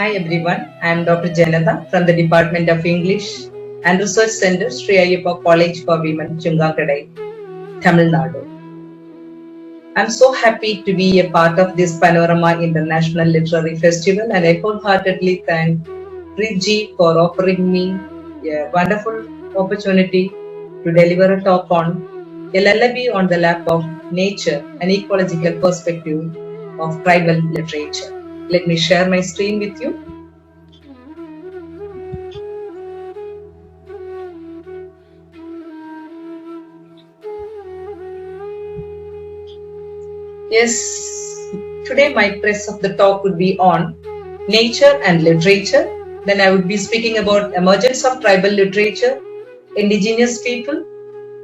Hi everyone, I am Dr. Janatha from the Department of English and Research Center, Sri Ayyappa College for Women, Chungakadai, Tamil Nadu. I am so happy to be a part of this Panorama International Literary Festival, and I wholeheartedly thank Riji for offering me a wonderful opportunity to deliver a talk on a lullaby on the lap of nature, an ecological perspective of tribal literature. Let me share my screen with you. Yes, today my press of the talk would be on nature and literature. Then I would be speaking about emergence of tribal literature, indigenous people,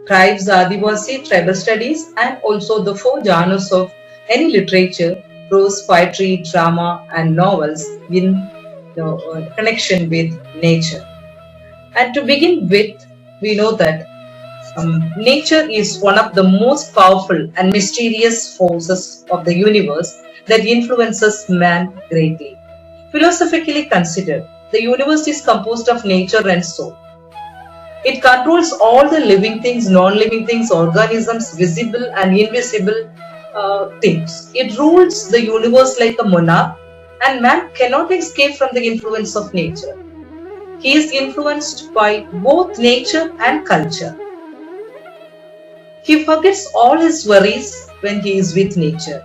tribes, Adivasi, tribal studies, and also the four genres of any literature: prose, poetry, drama, and novels in connection with nature. And to begin with, we know that nature is one of the most powerful and mysterious forces of the universe that influences man greatly. Philosophically considered, the universe is composed of nature and soul. It controls all the living things, non-living things, organisms, visible and invisible things. It rules the universe like a monarch, and man cannot escape from the influence of nature. He is influenced by both nature and culture. He forgets all his worries when he is with nature.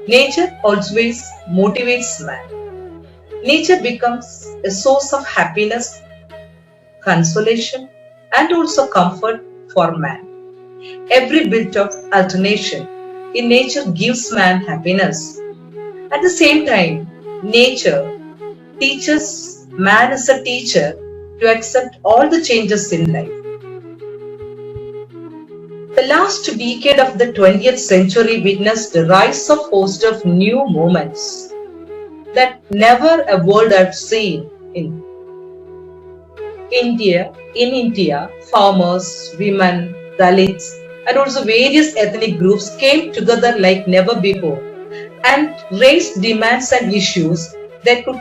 Nature always motivates man. Nature becomes a source of happiness, consolation, and also comfort for man. Every bit of alternation in nature gives man happiness. At the same time, nature teaches man as a teacher to accept all the changes in life. The last decade of the 20th century witnessed the rise of host of new movements that never a world had seen in India, farmers, women, Dalits, and also various ethnic groups came together like never before and raised demands and issues that could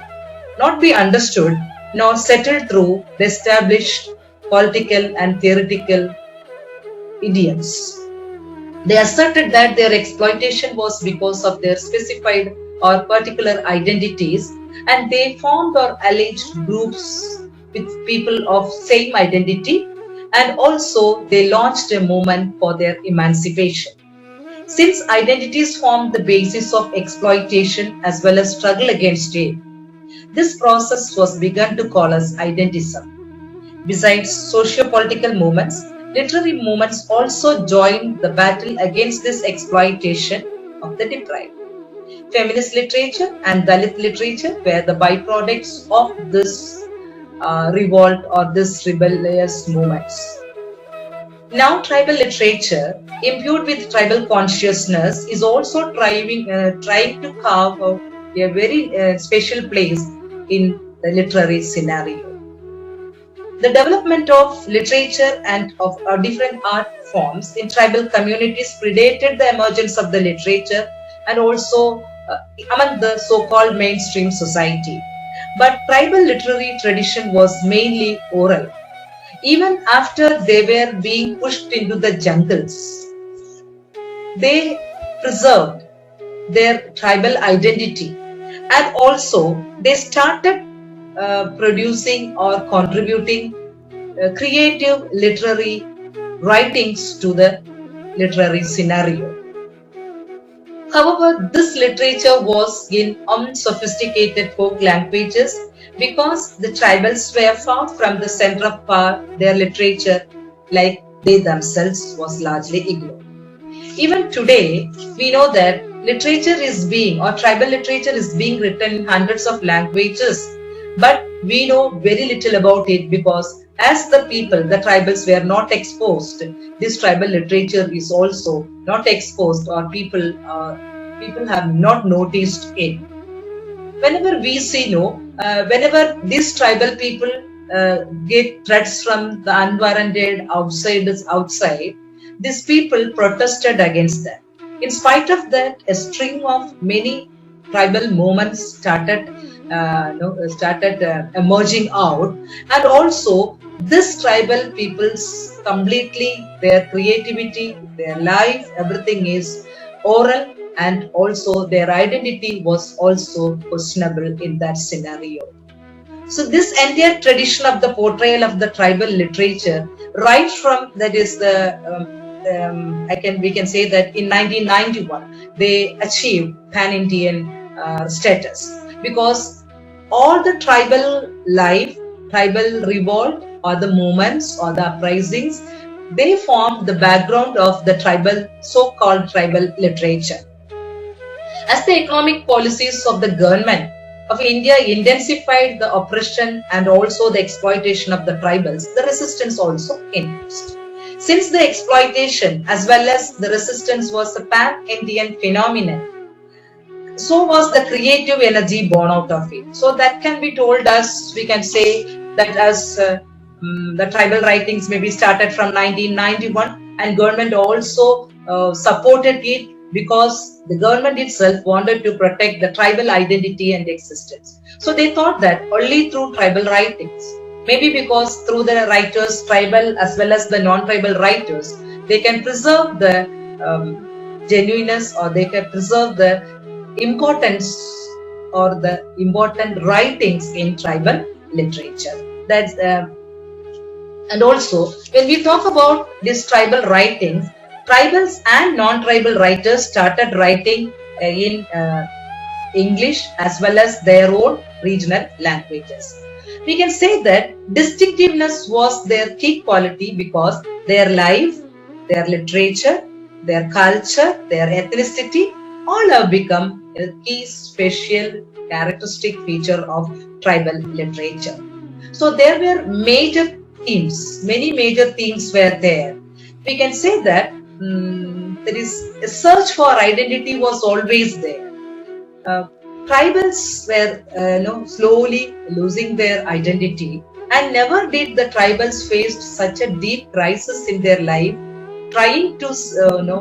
not be understood nor settled through the established political and theoretical idioms. They asserted that their exploitation was because of their specified or particular identities, and they formed or alleged groups with people of same identity, and also they launched a movement for their emancipation. Since identities formed the basis of exploitation as well as struggle against it, this process was begun to call as identism. Besides socio-political movements, literary movements also joined the battle against this exploitation of the deprived. Feminist literature and Dalit literature were the byproducts of this revolt or this rebellious movements. Now tribal literature, imbued with tribal consciousness, is also trying to carve out a very special place in the literary scenario. The development of literature and of different art forms in tribal communities predated the emergence of the literature and also among the so-called mainstream society. But tribal literary tradition was mainly oral. Even after they were being pushed into the jungles, they preserved their tribal identity, and also they started producing or contributing creative literary writings to the literary scenario. However, this literature was in unsophisticated folk languages because the tribals were far from the center of power. Their literature, like they themselves, was largely ignored. Even today, we know that literature is being, or tribal literature is being written in hundreds of languages, but we know very little about it because as the people, the tribals, were not exposed, this tribal literature is also not exposed, or people have not noticed it. Whenever we see, whenever these tribal people get threats from the unwarranted outsiders outside, these people protested against them. In spite of that, a string of many tribal movements started started emerging out. And also this tribal peoples completely, their creativity, their life, everything is oral, and also their identity was also questionable in that scenario. So this entire tradition of the portrayal of the tribal literature, right from that is the we can say that in 1991 they achieved pan-Indian status, because all the tribal life, tribal revolt, or the movements or the uprisings, they formed the background of the tribal, so-called tribal literature. As the economic policies of the government of India intensified the oppression and also the exploitation of the tribals, the resistance also increased. Since the exploitation as well as the resistance was a pan-Indian phenomenon, so was the creative energy born out of it. So that can be told as, we can say that as the tribal writings maybe started from 1991, and government also supported it, because the government itself wanted to protect the tribal identity and existence. So they thought that only through tribal writings, maybe because through the writers, tribal as well as the non-tribal writers, they can preserve the genuineness, or they can preserve the importance or the important writings in tribal literature. That's and also when we talk about these tribal writings, tribals and non-tribal writers started writing in English as well as their own regional languages. We can say that distinctiveness was their key quality, because their life, their literature, their culture, their ethnicity, all have become a key special characteristic feature of tribal literature. So there were major themes, many major themes were there. We can say that there is a search for identity was always there. Tribals were slowly losing their identity, and never did the tribals face such a deep crisis in their life, trying to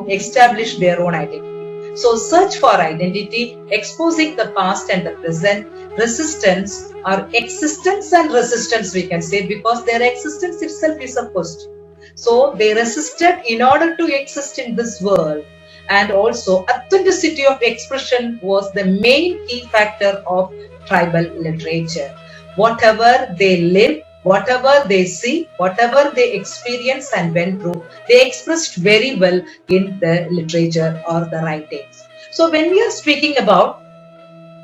establish their own identity. So search for identity, exposing the past and the present, resistance or existence and resistance, we can say, because their existence itself is a question. So they resisted in order to exist in this world, and also authenticity of expression was the main key factor of tribal literature. Whatever they live, whatever they see, whatever they experience and went through, they expressed very well in the literature or the writings. So when we are speaking about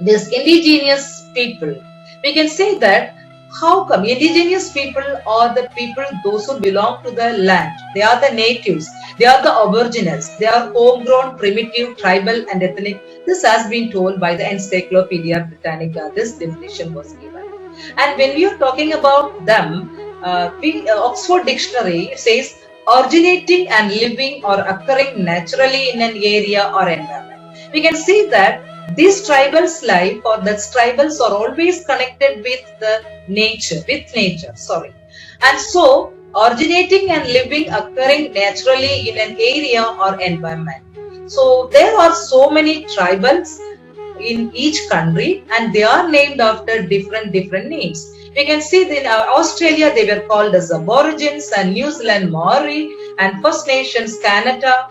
these indigenous people, we can say that how come indigenous people are the people, those who belong to the land, they are the natives, they are the aboriginals, they are homegrown, primitive, tribal and ethnic. This has been told by the Encyclopedia Britannica. This definition was given. And when we are talking about them, Oxford Dictionary says originating and living or occurring naturally in an area or environment. We can see that these tribals' life, or that tribals are always connected with the nature, and so originating and living, occurring naturally in an area or environment. So there are so many tribals in each country, and they are named after different names. We can see that in Australia they were called as Aborigines, and New Zealand Maori, and First Nations Canada,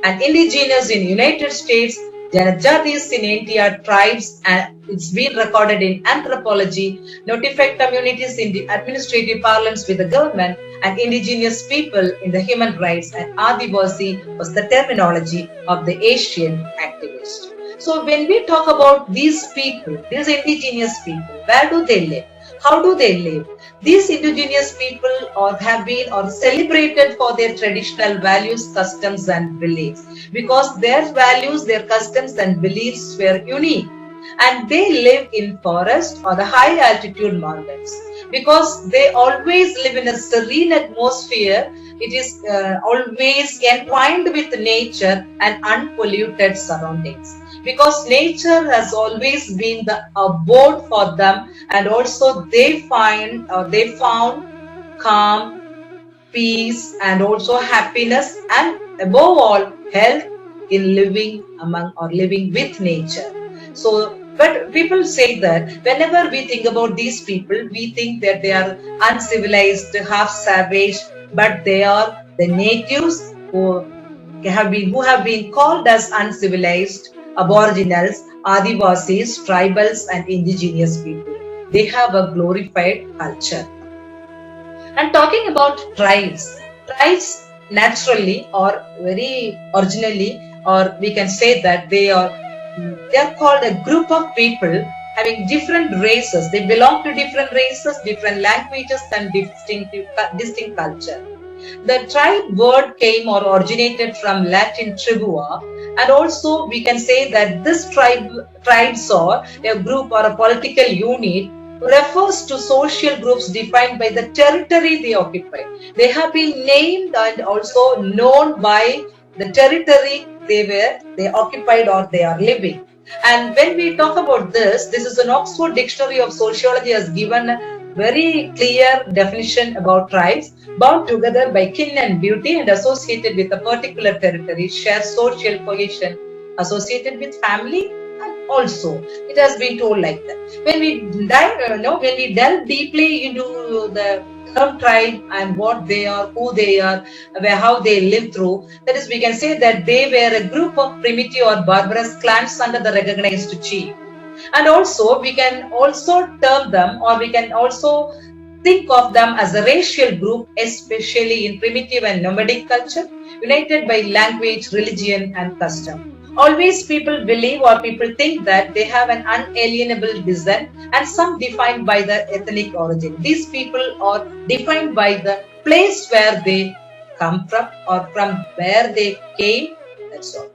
and indigenous in United States, Janajatis in India, tribes, and it's been recorded in anthropology, notified communities in the administrative parlance with the government, and indigenous people in the human rights, and Adivasi was the terminology of the Asian activists. So when we talk about these people, these indigenous people, where do they live? How do they live? These indigenous people have been celebrated for their traditional values, customs and beliefs, because their values, their customs and beliefs were unique, and they live in forest or the high altitude mountains, because they always live in a serene atmosphere. It is always entwined with nature and unpolluted surroundings, because nature has always been the abode for them, and also they found calm, peace, and also happiness, and above all health in living among or living with nature. So But people say that whenever we think about these people, we think that they are uncivilized, half savage, but they are the natives who have been called as uncivilized, aboriginals, Adivasis, tribals, and indigenous people. They have a glorified culture. And talking about tribes naturally or very originally, or we can say that they are called a group of people having different races. They belong to different races, different languages, and distinct culture. The tribe word came or originated from Latin tribua, and also we can say that this tribes or a group or a political unit refers to social groups defined by the territory they occupy. They have been named and also known by the territory they occupied or they are living. And when we talk about this is an Oxford Dictionary of Sociology has given a very clear definition about tribes, bound together by kin and beauty and associated with a particular territory, share social cohesion, associated with family, and also it has been told like that. When we delve deeply into the term tribe and what they are, who they are, how they live through, that is, we can say that they were a group of primitive or barbarous clans under the recognized chief. And also we can also term them, or we can also think of them as a racial group, especially in primitive and nomadic culture, united by language, religion, and custom. Always people believe or people think that they have an unalienable descent, and some defined by the ethnic origin. These people are defined by the place where they come from or from where they came, that's all.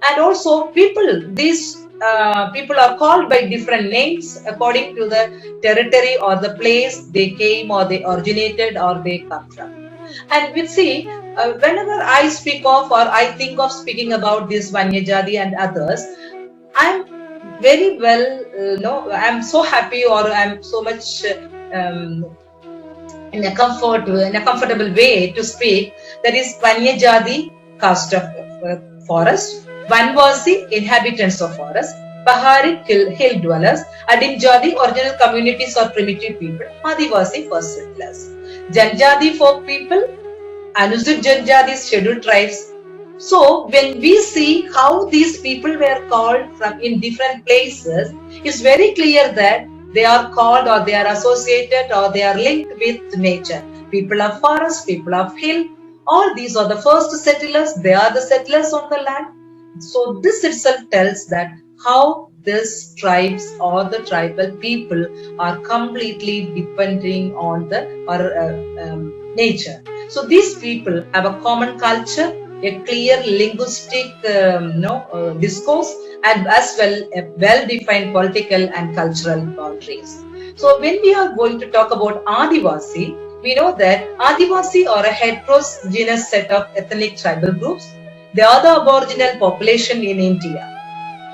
And also these people are called by different names according to the territory or the place they came or they originated or they come from. And we see, whenever I speak of or I think of speaking about this Vanyajadi and others, I'm very well, I'm so happy or I'm so much in a comfortable way to speak. That is Vanyajadi, caste of forest, Vanvasi, inhabitants of forest, Pahari, hill dwellers, Adinjadi, original communities or primitive people, Adivasi, first settlers. Janjadi, folk people, Anusik Janjadi, scheduled tribes. So when we see how these people were called from in different places, it's very clear that they are called or they are associated or they are linked with nature. People of forest, people of hill, all these are the first settlers, they are the settlers on the land. So this itself tells that how these tribes or the tribal people are completely depending on the nature. So these people have a common culture, a clear linguistic discourse, and as well a well-defined political and cultural boundaries. So when we are going to talk about Adivasi, we know that Adivasi are a heterogeneous set of ethnic tribal groups. They are the aboriginal population in India.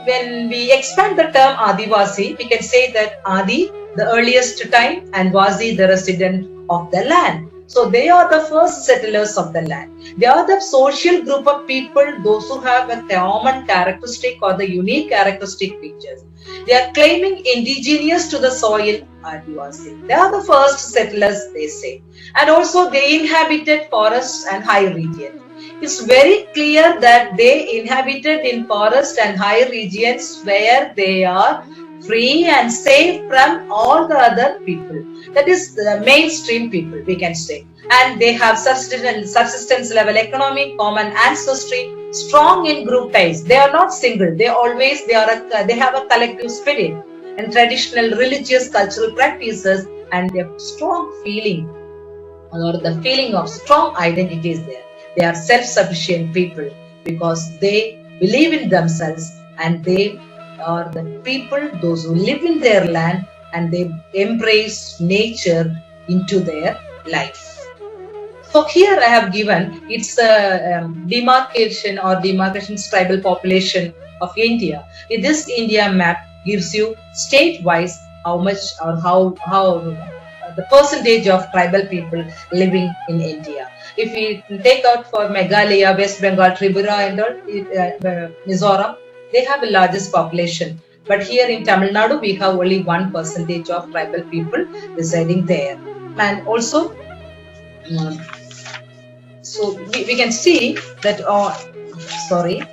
When we expand the term Adivasi, we can say that Adi, the earliest time, and Vasi, the resident of the land. So they are the first settlers of the land. They are the social group of people, those who have a common characteristic or the unique characteristic features. They are claiming indigenous to the soil, Adivasi. They are the first settlers, they say. And also they inhabited forests and high regions. It's very clear that they inhabited in forest and high regions where they are free and safe from all the other people. That is the mainstream people, we can say. And they have subsistence level economy, common ancestry, strong in group ties. They are not single. They have a collective spirit and traditional religious cultural practices, and a strong feeling or the feeling of strong identity is there. They are self-sufficient people because they believe in themselves, and they are the people, those who live in their land, and they embrace nature into their life. So here I have given, it's a demarcation tribal population of India. This India map gives you state-wise how much or how the percentage of tribal people living in India. If we take out for Meghalaya, West Bengal, Tripura and all, Mizoram, they have the largest population. But here in Tamil Nadu, we have only 1% of tribal people residing there. And also, so we can see that, sorry, I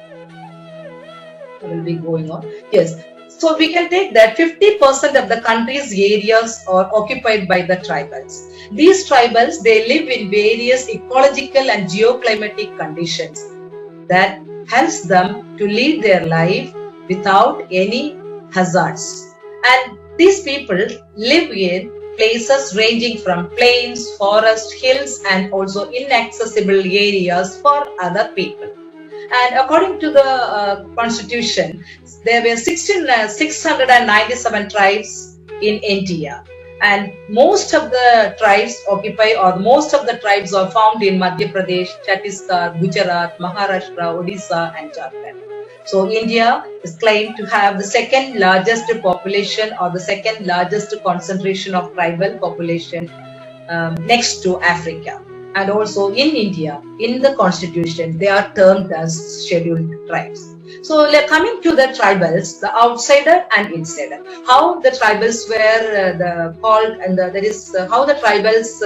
will be going on. Yes. So we can take that 50% of the country's areas are occupied by the tribals. These tribals, they live in various ecological and geoclimatic conditions that helps them to lead their life without any hazards. And these people live in places ranging from plains, forests, hills, and also inaccessible areas for other people. And according to the constitution, there were 697 tribes in India. And most of the tribes occupy, or most of the tribes are found in Madhya Pradesh, Chhattisgarh, Gujarat, Maharashtra, Odisha, and Jharkhand. So India is claimed to have the second largest population, or the second largest concentration of tribal population next to Africa. And also in India, in the constitution, they are termed as scheduled tribes. So coming to the tribals, the outsider and insider, how the tribals were called, and that is how the tribals,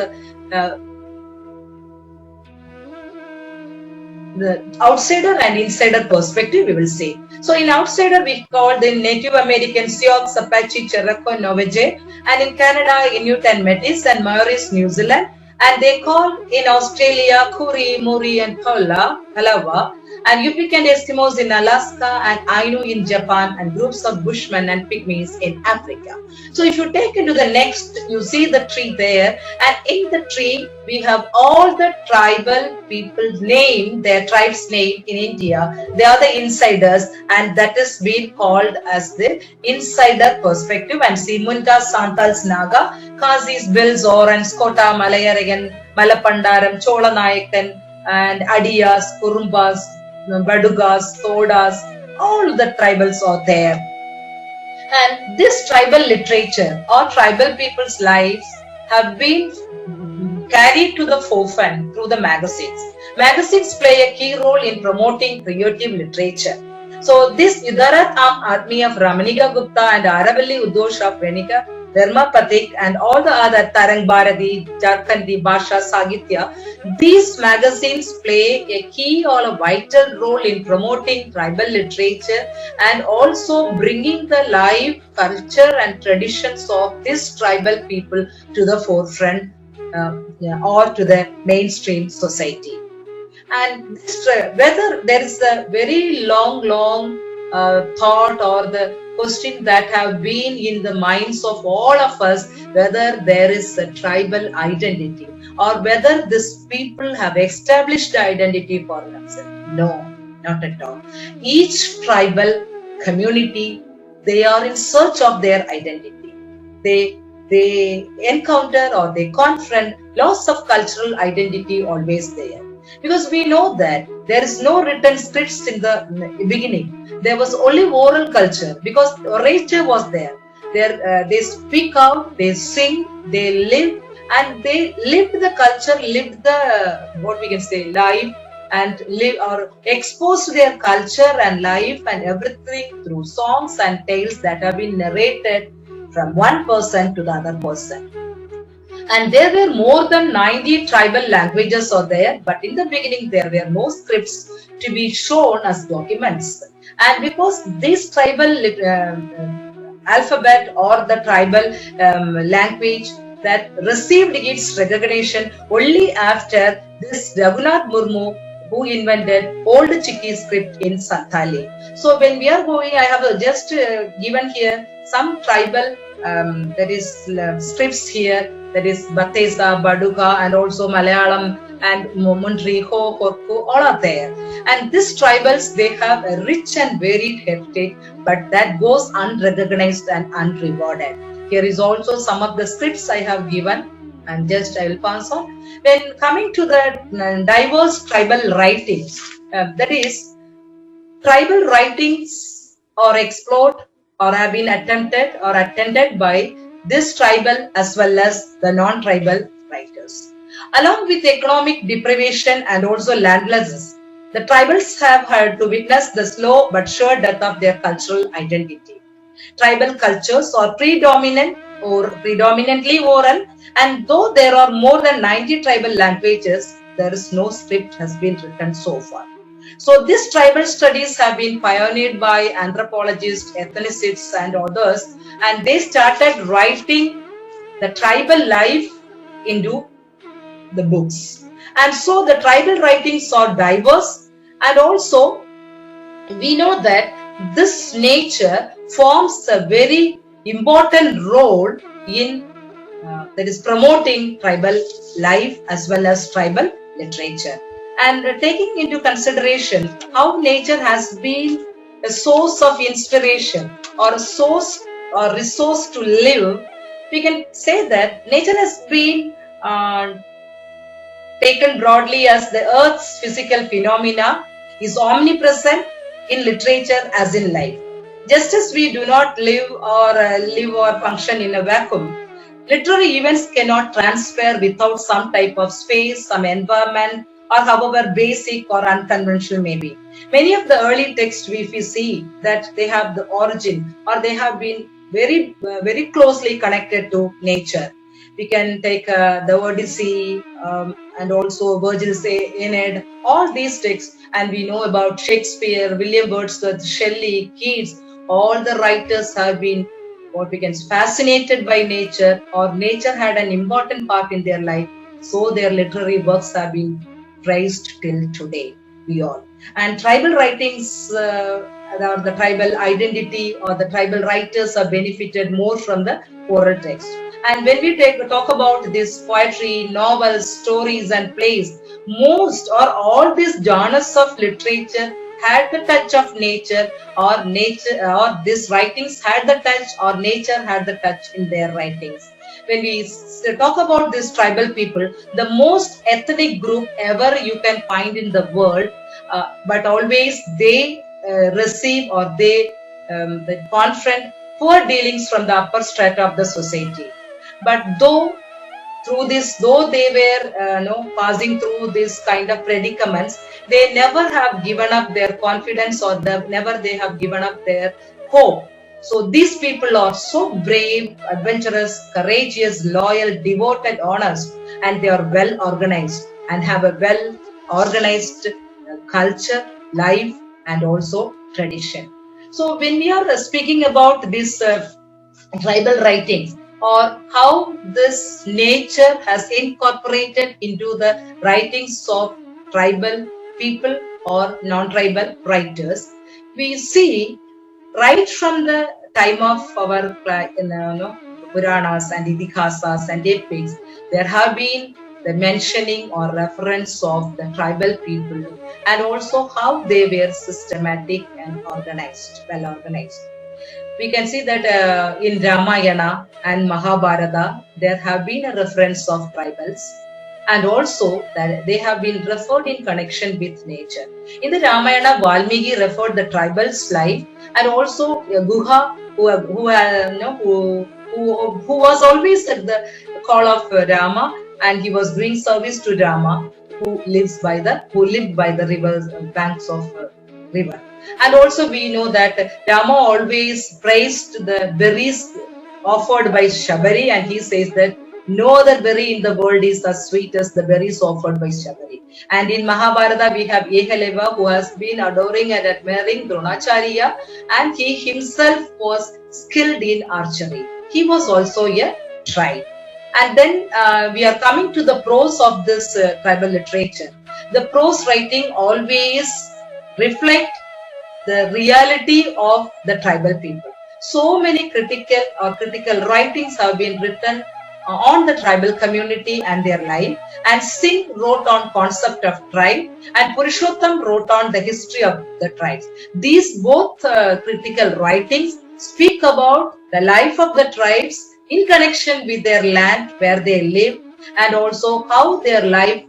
the outsider and insider perspective, we will see. So in outsider, we call the Native American Sioux, Apache, Cherokee, Navajo, and in Canada, Inuit and Métis, and Maoris, New Zealand. And they call in Australia Kuri, Muri, and Palawa, and Yupik and Eskimos in Alaska, and Ainu in Japan, and groups of Bushmen and Pygmies in Africa. So if you take into the next, you see the tree there, and in the tree we have all the tribal people's name, their tribes' name in India. They are the insiders, and that is being called as the insider perspective. And Simunta, Santals, Naga, Kazis, Bills, Orans, Kota, Malayaragan, Malapandaram, Chola Nayakan, and Adiyas, Kurumbas, Badugas, Todas, all the tribals are there. And this tribal literature or tribal people's lives have been carried to the forefront through the magazines. Magazines play a key role in promoting creative literature. So this Idarat Aam Admi of Ramanika Gupta and Aravalli Udosh of Venika, Dharma Pathik, and all the other Tarang Bharati, Jharkhandi, Bhasha, Sagitya, these magazines play a key or a vital role in promoting tribal literature and also bringing the life, culture, and traditions of this tribal people to the forefront or to the mainstream society. And this, whether there is a very long thought or the question that have been in the minds of all of us, whether there is a tribal identity or whether these people have established identity for themselves. No, not at all. Each tribal community, they are in search of their identity. They encounter or they confront loss of cultural identity always there. Because we know that there is no written scripts in the beginning. There was only oral culture because orature was there. They speak out, they sing, they live, and they lived the culture, lived the, what we can say, life, and live or exposed their culture and life and everything through songs and tales that have been narrated from one person to the other person. And there were more than 90 tribal languages are there, but in the beginning there were no scripts to be shown as documents. And because this tribal alphabet or the tribal language that received its recognition only after this Raghunath Murmu, who invented Old Chiki script in Santali. So when we are going, I have just given here some tribal scripts here, that is Batesa, Baduga, and also Malayalam and Mundri, Ho, Horku, all are there. And these tribals, they have a rich and varied heritage, but that goes unrecognized and unrewarded. Here is also some of the scripts I have given, and just I will pass on. When coming to the diverse tribal writings, that is, tribal writings are explored or have been attempted or attended by this tribal as well as the non-tribal writers. Along with economic deprivation and also landlessness, the tribals have had to witness the slow but sure death of their cultural identity. Tribal cultures are predominant or predominantly oral, and though there are more than 90 tribal languages, there is no script has been written so far. So these tribal studies have been pioneered by anthropologists, ethnicists, and others, and they started writing the tribal life into the books. And so the tribal writings are diverse, and also we know that this nature forms a very important role in that is promoting tribal life as well as tribal literature. And taking into consideration how nature has been a source of inspiration or a source or resource to live, we can say that nature has been taken broadly as the Earth's physical phenomena is omnipresent in literature as in life. Just as we do not live or function in a vacuum, literary events cannot transfer without some type of space, some environment, or however basic or unconventional may be. Many of the early texts we see that they have the origin or they have been very closely connected to nature. We can take the Odyssey and also Virgil's Aeneid, all these texts, and we know about Shakespeare, William Wordsworth, Shelley, Keats. All the writers have been what we can fascinated by nature, or nature had an important part in their life, so their literary works have been praised till today. We all and tribal writings or the tribal identity or the tribal writers are benefited more from the oral text. And when we talk about this poetry, novels, stories, and plays, most or all these genres of literature had the touch of nature, or these writings had the touch, or nature had the touch in their writings. When we talk about this tribal people, the most ethnic group ever you can find in the world, but always they receive or they confront poor dealings from the upper strata of the society. But though they were passing through this kind of predicaments, they never have given up their confidence, or they have given up their hope. So these people are so brave, adventurous, courageous, loyal, devoted, honest, and they are well organized and have a well organized culture, life, and also tradition. So when we are speaking about this tribal writings, or how this nature has incorporated into the writings of tribal people or non-tribal writers, we see right from the time of our Puranas and Idihasas and epics, there have been the mentioning or reference of the tribal people, and also how they were systematic and organized, well organized. We can see that in Ramayana and Mahabharata, there have been a reference of tribals, and also that they have been referred in connection with nature. In the Ramayana, Valmiki referred the tribals' life, and also Guha, who was always at the call of Rama, and he was doing service to Rama, who lived by the rivers, banks of river. And also we know that Rama always praised the berries offered by Shabari, and he says that no other berry in the world is as sweet as the berries offered by Shabari. And in Mahabharata we have Ekaleva, who has been adoring and admiring Dronacharya, and he himself was skilled in archery. He was also a tribe. And then we are coming to the prose of this tribal literature. The prose writing always reflect the reality of the tribal people. So many critical writings have been written on the tribal community and their life, and Singh wrote on concept of tribe, and Purushottam wrote on the history of the tribes. These both critical writings speak about the life of the tribes in connection with their land where they live, and also how their life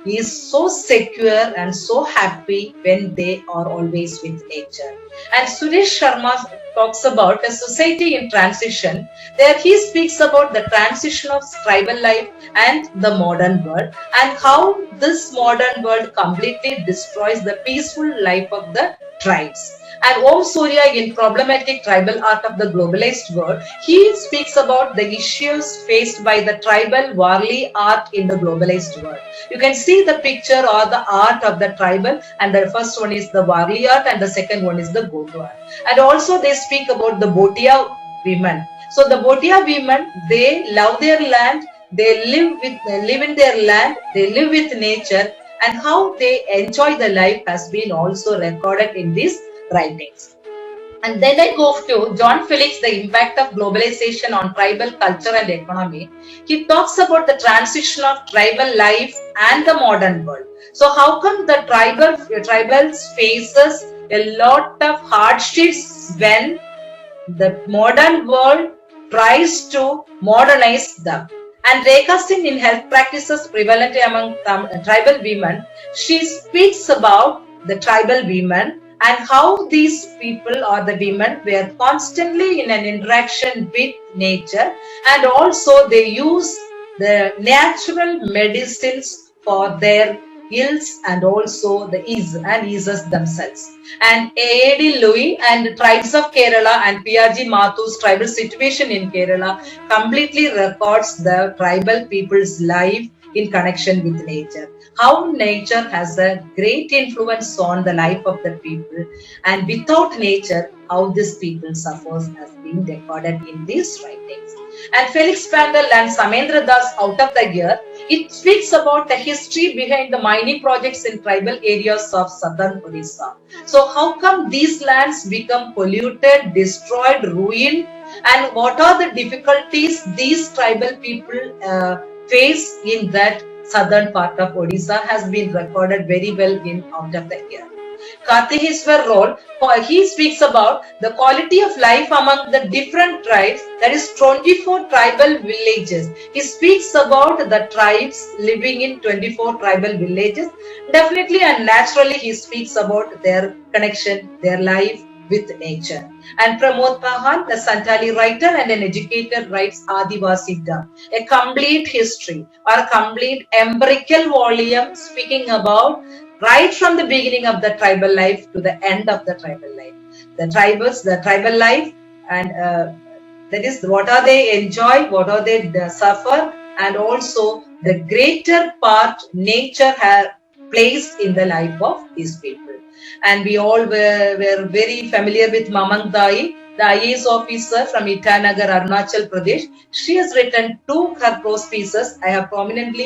is so secure and so happy when they are always with nature. And Suresh Sharma talks about a society in transition. There he speaks about the transition of tribal life and the modern world, and how this modern world completely destroys the peaceful life of the tribes. And Om Surya in Problematic Tribal Art of the Globalized World, he speaks about the issues faced by the tribal Warli art in the globalized world. You can see the picture or the art of the tribal, and the first one is the Warli art and the second one is the Gotu art. And also they speak about the Bhotia women. So the Bhotia women, they love their land, they live in their land, they live with nature, and how they enjoy the life has been also recorded in these writings. And then I go to John Felix, The Impact of Globalization on Tribal Culture and Economy. He talks about the transition of tribal life and the modern world. So how come the tribals faces a lot of hardships when the modern world tries to modernize them? And Rekha Singh, in health practices prevalent among tribal women, she speaks about the tribal women and how these people or the women were constantly in an interaction with nature, and also they use the natural medicines for their ills and also the eases themselves. And A.A.D. Louis and Tribes of Kerala and P.R.G. Mathu's Tribal Situation in Kerala completely records the tribal people's life in connection with nature. How nature has a great influence on the life of the people, and without nature, how this people suffers has been recorded in these writings. And Felix Pandal and Samendra Das, Out of the Year, it speaks about the history behind the mining projects in tribal areas of southern Odisha. So how come these lands become polluted, destroyed, ruined, and what are the difficulties these tribal people face in that southern part of Odisha has been recorded very well in Out of the Year. Karthikeshwar role, he speaks about the quality of life among the different tribes, that is 24 tribal villages. He speaks about the tribes living in 24 tribal villages. Definitely and naturally he speaks about their connection, their life with nature. And Pramod Pahan, the Santali writer and an educator, writes Adivasidam, a complete history or a complete empirical volume speaking about right from the beginning of the tribal life to the end of the tribal life. The tribal life, and that is what are they enjoy, what are they suffer, and also the greater part nature has placed in the life of these people. And we all were very familiar with Mamang Dai, the IAS officer from Itanagar, Arunachal Pradesh. She has written two her prose pieces. I have prominent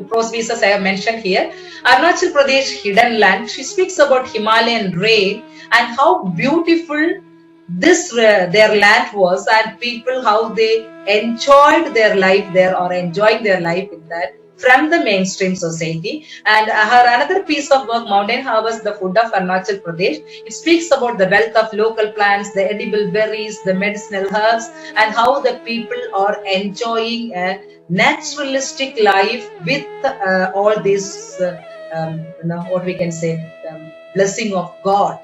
prose pieces I have mentioned here. Arunachal Pradesh, Hidden Land. She speaks about Himalayan rain and how beautiful this their land was, and people how they enjoyed their life there or enjoying their life in that from the mainstream society. And her another piece of work, Mountain Harvest, the Food of Arunachal Pradesh, it speaks about the wealth of local plants, the edible berries, the medicinal herbs, and how the people are enjoying a naturalistic life with all this, what we can say, blessing of God.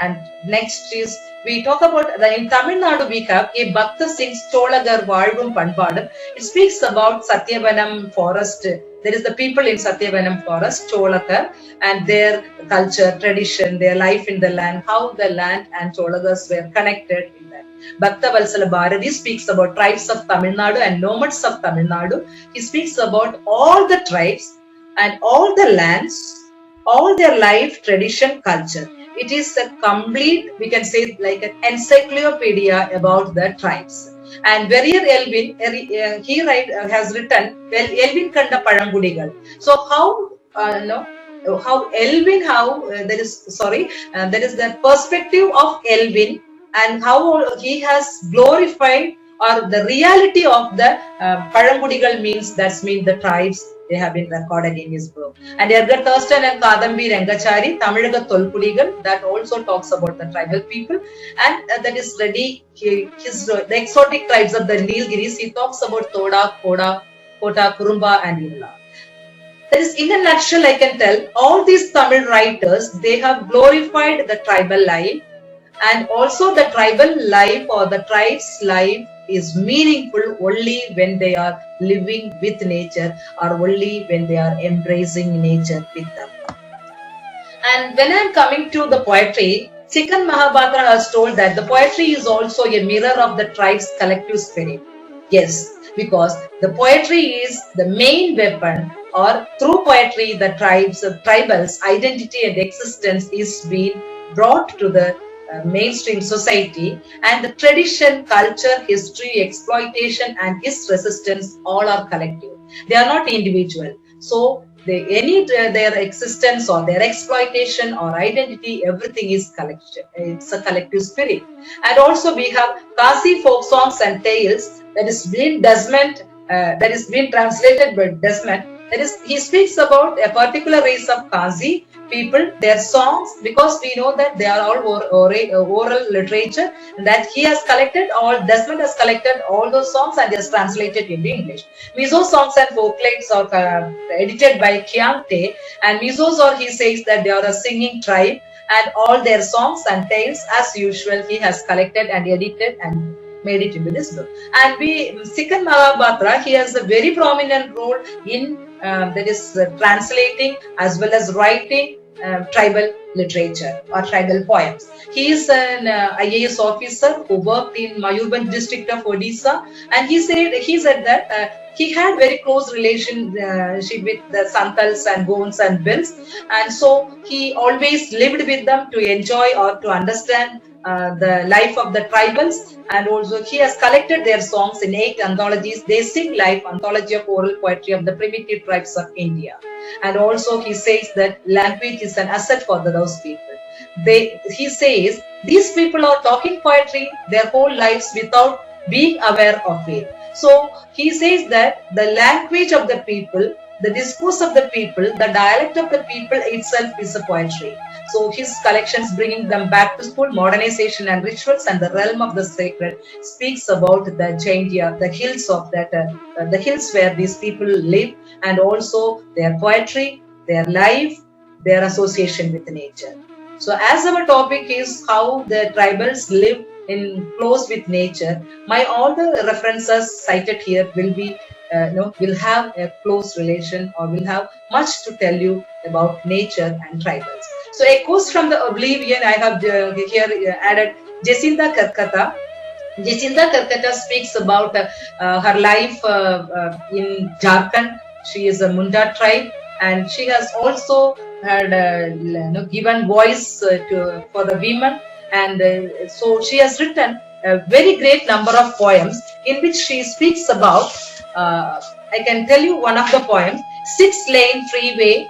And next is, we talk about in Tamil Nadu we have a Bhakta Singh's Cholagar Vazhum Panpadam. It speaks about Satyavanam forest. There is the people in Satyavanam forest, Cholakar, and their culture, tradition, their life in the land, how the land and Cholagars were connected in that. Bhakta Valsala Bharati speaks about tribes of Tamil Nadu and nomads of Tamil Nadu. He speaks about all the tribes and all the lands, all their life, tradition, culture. It is a complete, we can say, like an encyclopedia about the tribes. And Verrier Elvin, he has written, well, Elvin Kanda Parangudigal. So how, how Elvin, there is the perspective of Elvin and how he has glorified, or the reality of the Parangudigal means the tribes. They have been recorded in his book. And Edgar Thurston and Kadambi Rangachari, Tamilaga Tolpudigal, that also talks about the tribal people. And that is the exotic tribes of the Nilgiris. He talks about Toda, Koda, Kota, Kurumba, and Illa. That is, in a nutshell, I can tell all these Tamil writers, they have glorified the tribal life, and also the tribal life or the tribe's life is meaningful only when they are living with nature or only when they are embracing nature with them. And when I am coming to the poetry, Sikhan Mahabharata has told that the poetry is also a mirror of the tribe's collective spirit. Yes, because the poetry is the main weapon, or through poetry the tribals identity and existence is being brought to the mainstream society, and the tradition, culture, history, exploitation and its resistance all are collective. They are not individual. So their existence or their exploitation or identity, everything is collective. It's a collective spirit. And also we have Kasi folk songs and tales that is being translated by Desmond. That is, he speaks about a particular race of Kasi people, their songs, because we know that they are all oral literature, that he has collected, Desmond has collected all those songs and he has translated into English. Mizo songs and folklades are edited by Kiangte, and Mizos, or he says that they are a singing tribe, and all their songs and tales as usual he has collected and edited and made it into this book. And Sikhan Mahabharata, he has a very prominent role in translating as well as writing tribal literature or tribal poems. He is an IAS officer who worked in Mayurbhanj district of Odisha, and he said that he had very close relationship with the Santals and Gons and Bills, and so he always lived with them to enjoy or to understand the life of the tribals. And also he has collected their songs in 8 anthologies. They Sing Life, anthology of oral poetry of the primitive tribes of India. And also he says that language is an asset for those people. He says these people are talking poetry their whole lives without being aware of it. So he says that the language of the people, the discourse of the people, the dialect of the people itself is a poetry. So his collections, bringing them back to school, modernization and rituals, and the realm of the sacred, speaks about the Jaintia, the hills of the hills where these people live, and also their poetry, their life, their association with nature. So as our topic is how the tribals live in close with nature, all the references cited here will be will have a close relation or will have much to tell you about nature and tribals. So echoes from the oblivion, I have here added Jacinta Karkata. Jacinta Karkata speaks about her life in Jharkhand. She is a Munda tribe, and she has also had given voice for the women, and so she has written a very great number of poems in which she speaks about, I can tell you one of the poems, 6-lane freeway,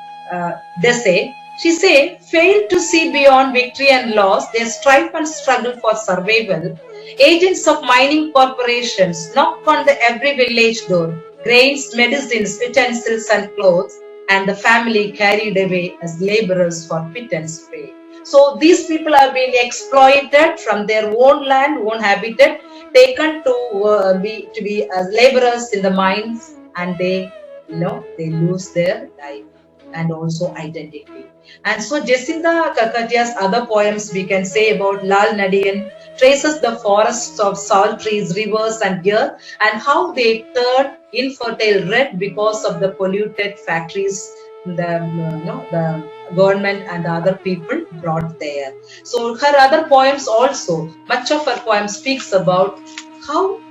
they say. She said, failed to see beyond victory and loss, their strife and struggle for survival. Agents of mining corporations knock on every village door, grains, medicines, utensils and clothes, and the family carried away as laborers for pittance pay. So these people are being exploited from their own land, own habitat, taken to be as laborers in the mines, and they lose their life and also identity. And so Jacinta Kakatia's other poems we can say about Lal Nadiyan traces the forests of salt trees, rivers and deer, and how they turn infertile red because of the polluted factories the government and the other people brought there. So her other poems also, much of her poems speaks about how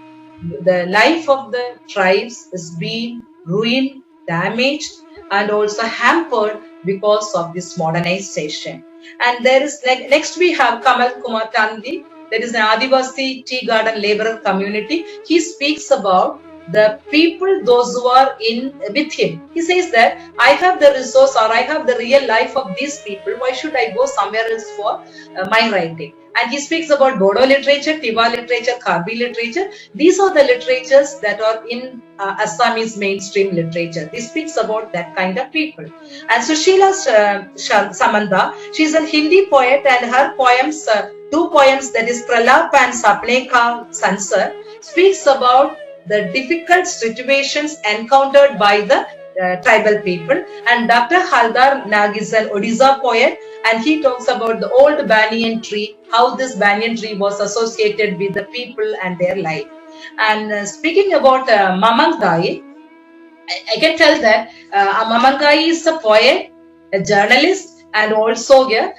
the life of the tribes is being ruined, damaged, and also hampered because of this modernization. And there is next we have Kamal Kumar Kandi. There is an Adivasi tea garden laborer community. He speaks about the people, those who are with him. He says that I have the resource or I have the real life of these people. Why should I go somewhere else for my writing? And he speaks about Bodo literature, Tiwa literature, Karbi literature. These are the literatures that are in Assamese mainstream literature. He speaks about that kind of people. And Sushila Samanta, she is a Hindi poet, and her poems, 2 poems, that is Pralap and Sapne Ka Sansar, speaks about the difficult situations encountered by the tribal people. And Dr. Haldar Nag is an Odisha poet, and he talks about the old banyan tree, how this banyan tree was associated with the people and their life. And speaking about Mamangai, I can tell that Mamangai is a poet, a journalist, and also retired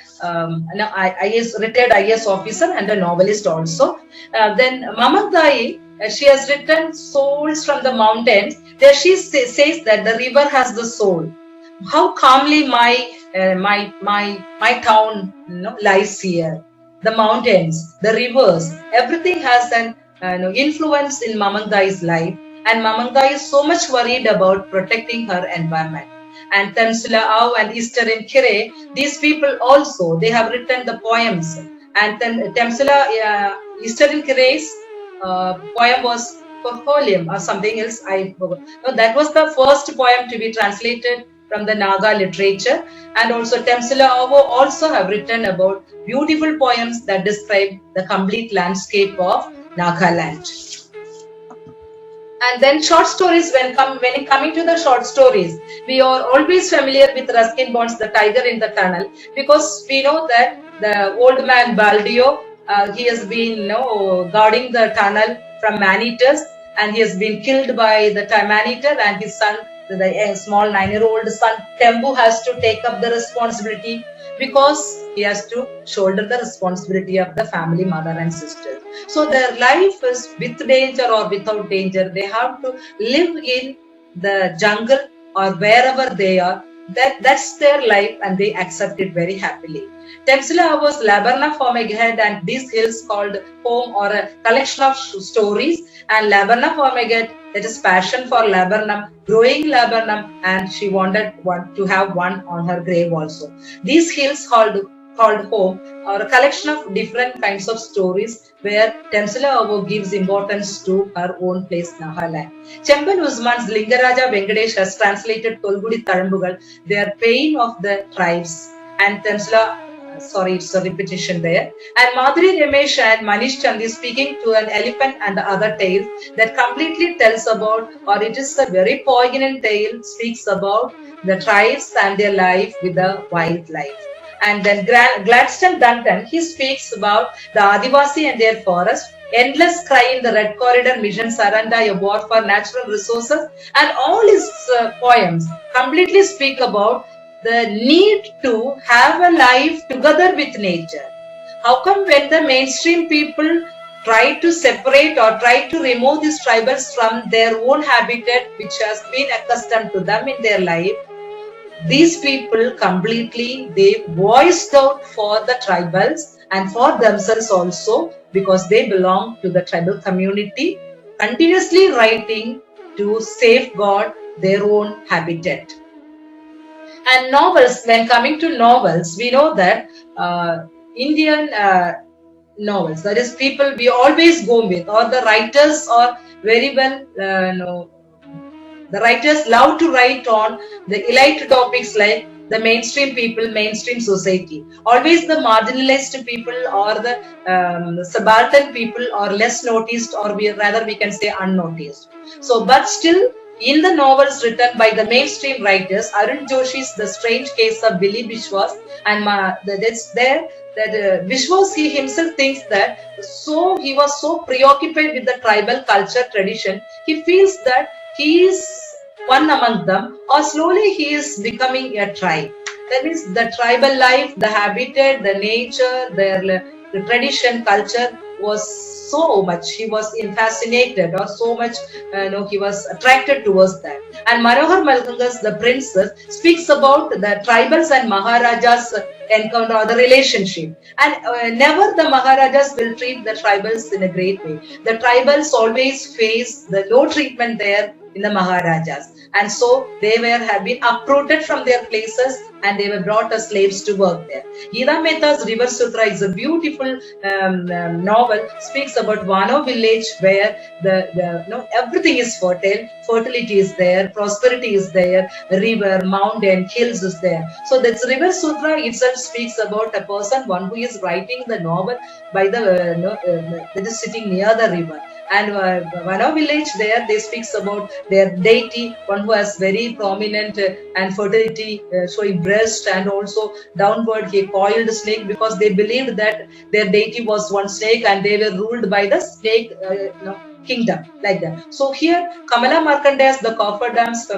IS officer and a novelist also. Then Mamangai, she has written Souls from the Mountains. There she says that the river has the soul. How calmly my town lies here. The mountains, the rivers, everything has an influence in Mamangai's life. And Mamangai is so much worried about protecting her environment. And Temsula Au and Eastern Kire, these people also, they have written the poems. And Temsula Eastern Kire's poem was Portfolium or something else. I forgot. No, that was the first poem to be translated from the Naga literature. And also Temsula Au also have written about beautiful poems that describe the complete landscape of Nagaland. And then short stories, when coming to the short stories, we are always familiar with Ruskin Bond's The Tiger in the Tunnel, because we know that the old man Baldio, he has been guarding the tunnel from man-eaters, and he has been killed by the man-eater, and his son, the small 9-year-old son Tembu, has to take up the responsibility, because he has to shoulder the responsibility of the family, mother and sisters. So their life is with danger or without danger. They have to live in the jungle or wherever they are. That's their life, and they accept it very happily. Temsula was Labarna Formagehead, and these hills called home, or a collection of stories. And Labarna Formagehead, that is passion for laburnum, growing laburnum, and she wanted to have one on her grave also. These hills called home are a collection of different kinds of stories where Temsula Avo gives importance to her own place, Nagaland. Chembal Usman's Lingaraja Venkatesh has translated Tolgudi Tarambugal, their pain of the tribes, and Temsula, sorry, it's a repetition there. And Madhuri Ramesh and Manish Chandi speaking to an elephant and the other tales that completely tells about, or it is a very poignant tale, speaks about the tribes and their life with the wildlife. And then Gladstone Duncan, he speaks about the Adivasi and their forest, Endless Cry in the Red Corridor, Mission Saranda, a war for natural resources, and all his poems completely speak about the need to have a life together with nature. How come when the mainstream people try to separate or try to remove these tribals from their own habitat, which has been accustomed to them in their life, these people completely, they voiced out for the tribals and for themselves also, because they belong to the tribal community, continuously writing to safeguard their own habitat. And novels, when coming to novels, we know that Indian novels, that is people we always go with, or the writers are very well, the writers love to write on the elite topics like the mainstream people, mainstream society. Always the marginalized people or the subaltern people are less noticed, or rather we can say unnoticed. So, but still, in the novels written by the mainstream writers, Arun Joshi's The Strange Case of Billy Bishwas, and that's there that Bishwas, he himself thinks that he was so preoccupied with the tribal culture tradition, he feels that he is one among them, or slowly he is becoming a tribe. That means the tribal life, the habitat, the nature, the tradition, culture was so much, he was fascinated, or so much, he was attracted towards that. And Manohar Malgunga's The Princess speaks about the tribals and Maharajas encounter, or the relationship. And never the Maharajas will treat the tribals in a great way. The tribals always face the low treatment there in the Maharajas. And so they have been uprooted from their places, and they were brought as slaves to work there. Ida Mehta's River Sutra is a beautiful novel, speaks about Wano village where everything is fertile, fertility is there, prosperity is there, river, mountain, hills is there. So this River Sutra itself speaks about a person, one who is writing the novel by that is sitting near the river. And one of village there, they speaks about their deity, one who has very prominent and fertility showing breast, and also downward he coiled snake, because they believed that their deity was one snake and they were ruled by the snake kingdom, like that. So here Kamala Markandeya's the coffer dams,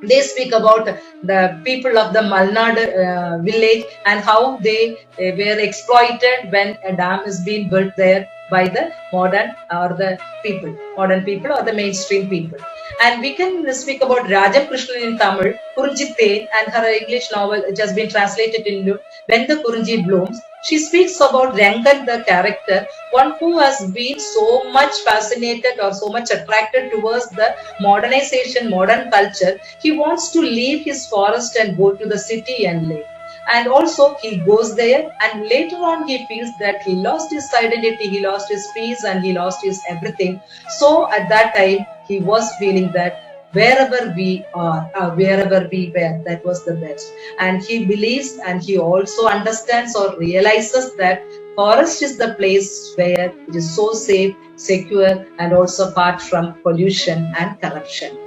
they speak about the people of the Malnad village and how they were exploited when a dam is being built there by the modern modern people or the mainstream people. And we can speak about Rajam Krishnan in Tamil, Kurunjithe, and her English novel, which has been translated into When the Kurunji Blooms. She speaks about Rangan, the character, one who has been so much fascinated or so much attracted towards the modernization, modern culture. He wants to leave his forest and go to the city and live. And also he goes there, and later on he feels that he lost his identity, he lost his peace, and he lost his everything. So at that time he was feeling that wherever we are, wherever we were, that was the best. And he believes, and he also understands or realizes that forest is the place where it is so safe, secure, and also apart from pollution and corruption.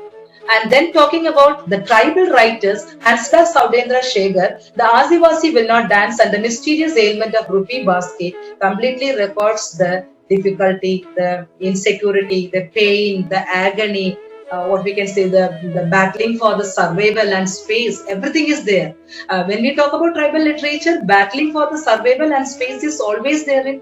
And then talking about the tribal writers, Hansda Saudendra Shekhar, the Adivasi will not dance and the mysterious ailment of Rupi Basket completely records the difficulty, the insecurity, the pain, the agony, what we can say, the battling for the survival and space, everything is there. When we talk about tribal literature, battling for the survival and space is always there in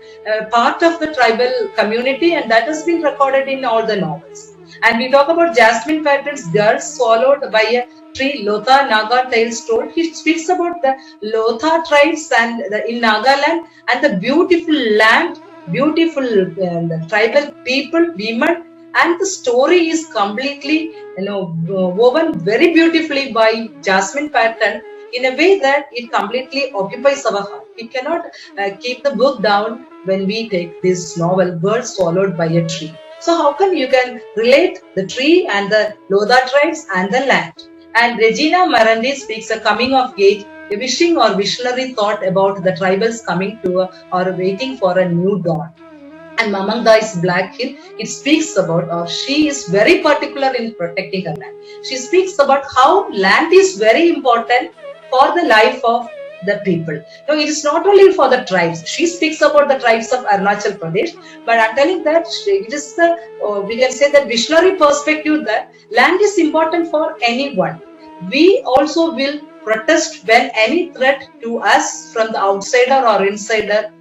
part of the tribal community, and that has been recorded in all the novels. And we talk about Jasmine Patton's Girl Swallowed by a Tree, Lotha Naga Tales Told. He speaks about the Lotha tribes and in Nagaland, and the beautiful land, beautiful the tribal people, women, and the story is completely woven very beautifully by Jasmine Patton in a way that it completely occupies our heart. We cannot keep the book down when we take this novel, Girl Swallowed by a Tree. So how come you can relate the tree and the Lotha tribes and the land? And Regina Marandi speaks a coming of age, a wishing or visionary thought about the tribals coming to or waiting for a new dawn. And Mamangdai's Black Hill, it speaks about, or she is very particular in protecting her land. She speaks about how land is very important for the life of the people. No, it is not only for the tribes. She speaks about the tribes of Arunachal Pradesh, but I'm telling that it is the, we can say, the visionary perspective that land is important for anyone. We also will protest when any threat to us from the outsider or insider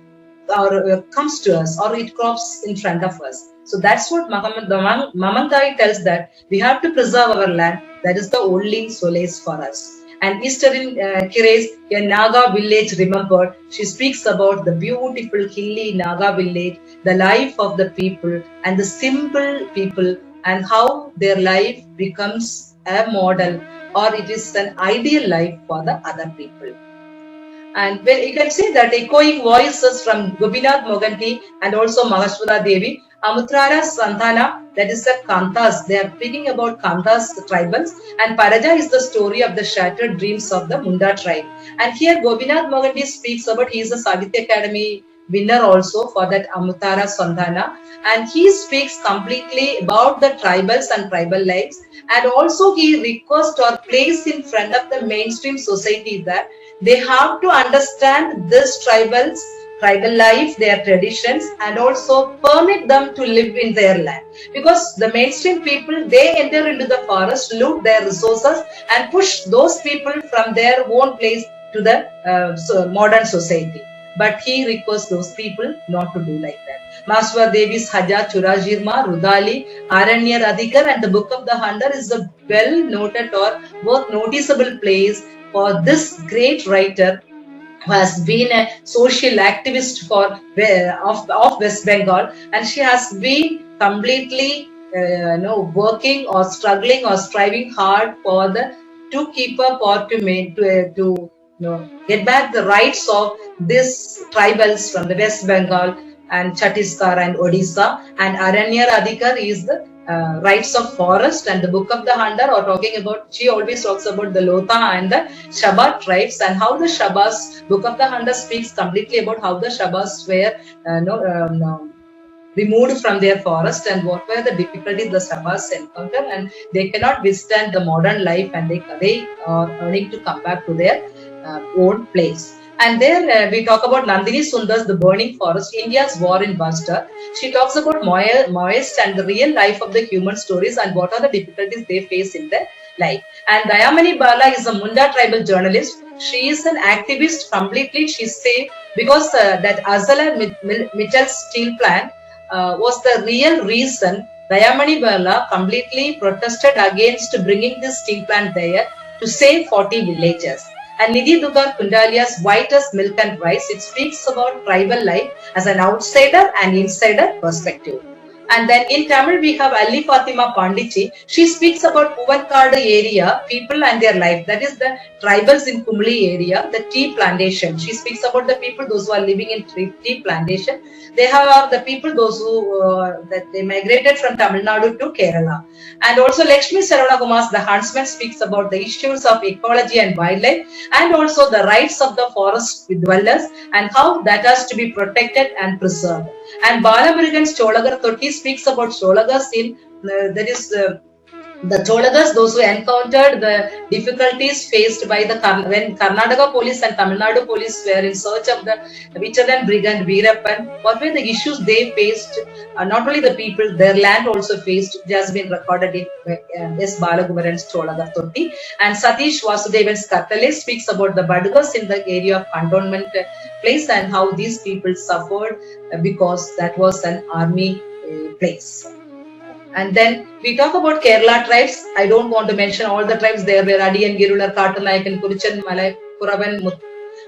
or comes to us, or it crops in front of us. So that's what Mamandai tells, that we have to preserve our land. That is the only solace for us. And Eastern Kires, a Naga village remembered, she speaks about the beautiful hilly Naga village, the life of the people and the simple people, and how their life becomes a model, or it is an ideal life for the other people. And when you can say that echoing voices from Gopinath Moganty and also Mahashwara Devi, Amutrara Santana, that is the Kanthas, they are speaking about Kanthas tribals, and Paraja is the story of the shattered dreams of the Munda tribe. And here Gopinath Moganty speaks about, he is a Sahitya Academy winner also for that Amutrara Santana, and he speaks completely about the tribals and tribal lives, and also he requests or places in front of the mainstream society that they have to understand this tribal life, their traditions, and also permit them to live in their land. Because the mainstream people, they enter into the forest, loot their resources, and push those people from their own place to the modern society. But he requests those people not to do like that. Mahashwara Devi's Haja Churajirma, Rudali, Aranyar Adhikar, and the Book of the Hunter is a well noted or worth noticeable place for this great writer who has been a social activist of West Bengal, and she has been completely working or struggling or striving hard for to keep up or to get back the rights of these tribals from the West Bengal and Chhattisgarh and Odisha. And Aranyar Adhikar is the rights of forest, and the Book of the Hunter are talking about, she always talks about the Lotha and the Shabba tribes, and how the Shabbas, Book of the Hunter speaks completely about how the Shabbas were removed from their forest, and what were the difficulties the Sabas encounter, and they cannot withstand the modern life, and they are earning to come back to their own place. And there we talk about Nandini Sundar's The Burning Forest, India's War in Buster. She talks about Maoist and the real life of the human stories and what are the difficulties they face in their life. And Dayamani Bala is a Munda tribal journalist. She is an activist completely, she say, because that Azala Mitchell's steel plant was the real reason Dayamani Bala completely protested against bringing this steel plant there to save 40 villages. And Nidhi Dugar Kundalia's White as Milk and Rice, it speaks about tribal life as an outsider and insider perspective. And then in Tamil, we have Ali Fatima Pandichi. She speaks about Puvankadu area, people and their life. That is the tribals in Kumli area, the tea plantation. She speaks about the people, those who are living in tea plantation. They have the people, those who that they migrated from Tamil Nadu to Kerala. And also Lakshmi Saravakumar's The Huntsman speaks about the issues of ecology and wildlife, and also the rights of the forest dwellers and how that has to be protected and preserved. And Balamurugan's Cholagar Totti speaks about Cholagas in the Cholagas, those who encountered the difficulties faced by when Karnataka police and Tamil Nadu police were in search of the Vicharan brigand Veerappan. What were the issues they faced? Not only the people, their land also faced. It has been recorded in S. Balakumaran's Cholagar Totti. And Satish Vasudevan's Kattale speaks about the Badugas in the area of cantonment place and how these people suffered because that was an army place. And then we talk about Kerala tribes. I don't want to mention all the tribes. There were Adiyan, Girular, Kattanayakan, Kurichan, Malay, Kuravan,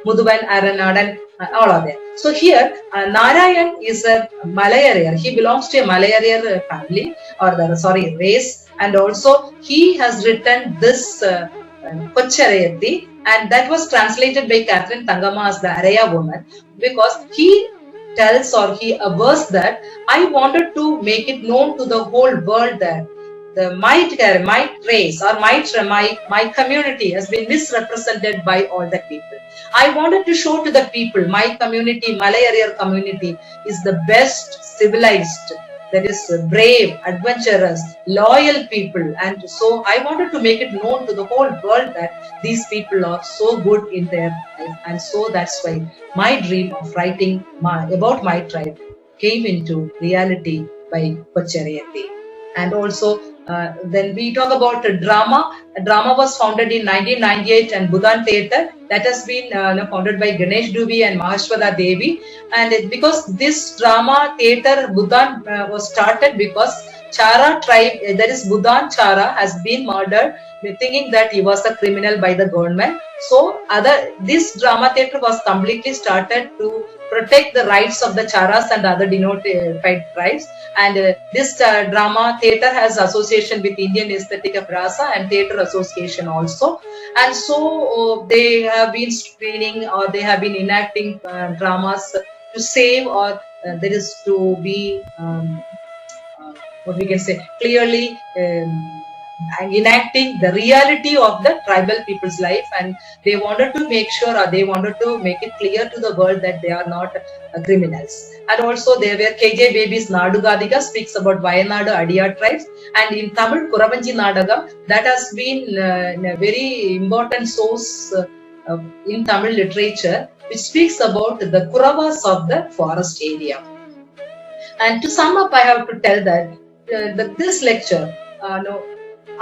Muduban, Aranadan, all are there. So here, Narayan is a Malayarier. He belongs to a Malayarier family or race. And also he has written this Kocharayathi, and that was translated by Catherine Tangama as the Araya woman, because he tells or he avers that I wanted to make it known to the whole world that my race or my community has been misrepresented by all the people. I wanted to show to the people my community, Malayarier community, is the best civilized, that is brave, adventurous, loyal people. And so I wanted to make it known to the whole world that these people are so good in their life. And so that's why my dream of writing about my tribe came into reality by Kocharayathi. And also then we talk about drama. Drama was founded in 1998 and Budan Theatre, that has been founded by Ganesh Dubey and Mahashwada Devi. And because this drama theatre Budan was started because Chara tribe, that is Budan Chara, has been murdered, thinking that he was a criminal by the government. So this drama theatre was completely started to protect the rights of the Charas and other denotified tribes. And this drama theatre has association with Indian Aesthetic of Rasa and Theatre Association also. And so they have been screening or they have been enacting dramas to save or that is to be what we can say clearly enacting the reality of the tribal people's life, and they wanted to make sure or they wanted to make it clear to the world that they are not criminals. And also there were KJ Baby's Nadugadiga speaks about Wayanadu Adiyar tribes, and in Tamil Kuravanji Nadaga, that has been a very important source in Tamil literature, which speaks about the Kuravas of the forest area. And to sum up, I have to tell that this lecture,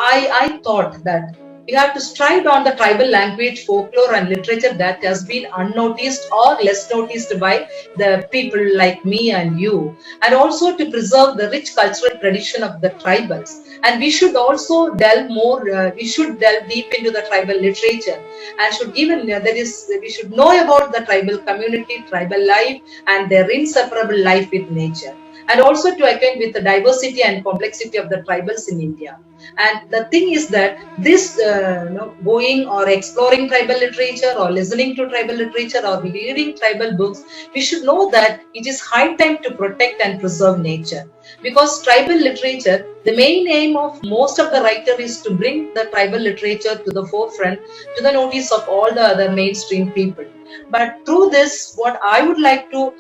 I thought that we have to stride on the tribal language, folklore and literature that has been unnoticed or less noticed by the people like me and you, and also to preserve the rich cultural tradition of the tribals. And we should also delve more, we should delve deep into the tribal literature and should even, we should know about the tribal community, tribal life and their inseparable life with nature. And also to acquaint with the diversity and complexity of the tribals in India. And the thing is that this going or exploring tribal literature or listening to tribal literature or reading tribal books, we should know that it is high time to protect and preserve nature. Because tribal literature, the main aim of most of the writer is to bring the tribal literature to the forefront, to the notice of all the other mainstream people. But through this, what I would like to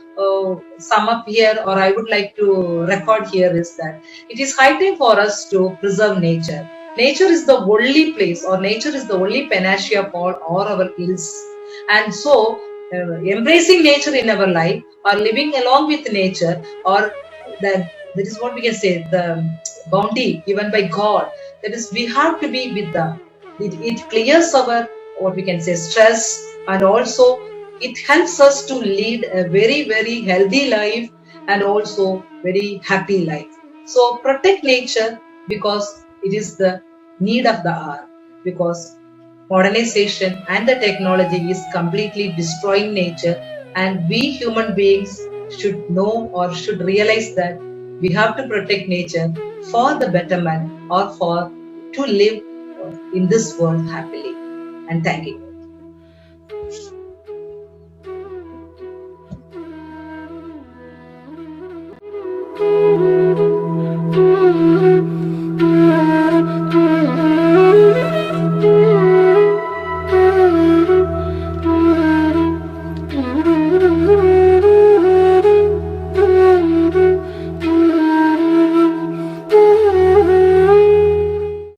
sum up here, or I would like to record here, is that it is high time for us to preserve nature. Nature is the only place, or nature is the only panacea for all our ills. And so, embracing nature in our life, or living along with nature, or that is what we can say, the bounty given by God. That is, we have to be with them. It clears our, what we can say, stress, and also it helps us to lead a very healthy life, and also very happy life. So protect nature, because it is the need of the hour, because modernization and the technology is completely destroying nature, and we human beings should know, or should realize, that we have to protect nature for the betterment, or for to live in this world happily. And thank you.